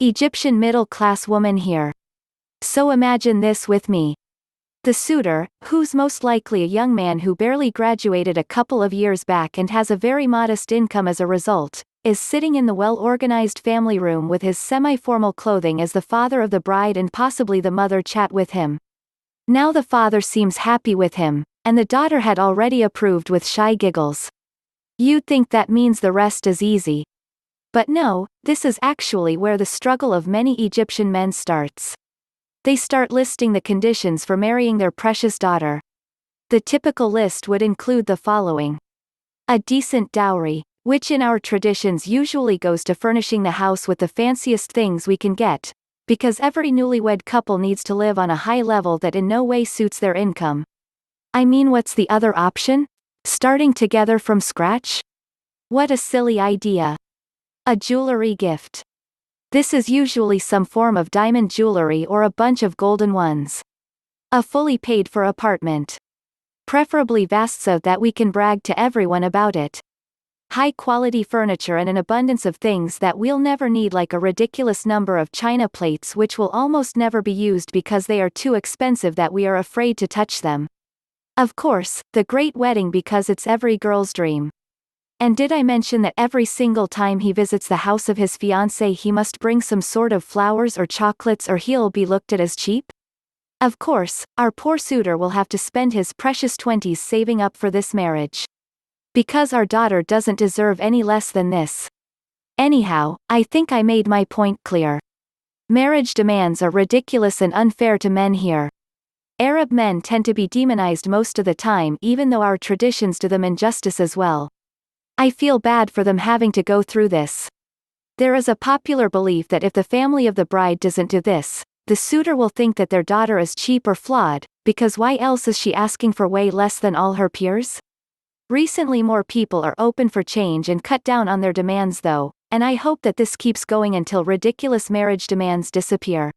Egyptian middle-class woman here. So imagine this with me. The suitor, who's most likely a young man who barely graduated a couple of years back and has a very modest income as a result, is sitting in the well-organized family room with his semi-formal clothing as the father of the bride and possibly the mother chat with him. Now the father seems happy with him, and the daughter had already approved with shy giggles. You'd think that means the rest is easy. But no, this is actually where the struggle of many Egyptian men starts. They start listing the conditions for marrying their precious daughter. The typical list would include the following. A decent dowry, which in our traditions usually goes to furnishing the house with the fanciest things we can get, because every newlywed couple needs to live on a high level that in no way suits their income. I mean, what's the other option? Starting together from scratch? What a silly idea. A jewelry gift. This is usually some form of diamond jewelry or a bunch of golden ones. A fully paid for apartment. Preferably vast so that we can brag to everyone about it. High quality furniture and an abundance of things that we'll never need, like a ridiculous number of china plates which will almost never be used because they are too expensive that we are afraid to touch them. Of course, the great wedding because it's every girl's dream. And did I mention that every single time he visits the house of his fiancée he must bring some sort of flowers or chocolates or he'll be looked at as cheap? Of course, our poor suitor will have to spend his precious 20s saving up for this marriage. Because our daughter doesn't deserve any less than this. Anyhow, I think I made my point clear. Marriage demands are ridiculous and unfair to men here. Arab men tend to be demonized most of the time, even though our traditions do them injustice as well. I feel bad for them having to go through this. There is a popular belief that if the family of the bride doesn't do this, the suitor will think that their daughter is cheap or flawed, because why else is she asking for way less than all her peers? Recently more people are open for change and cut down on their demands though, and I hope that this keeps going until ridiculous marriage demands disappear.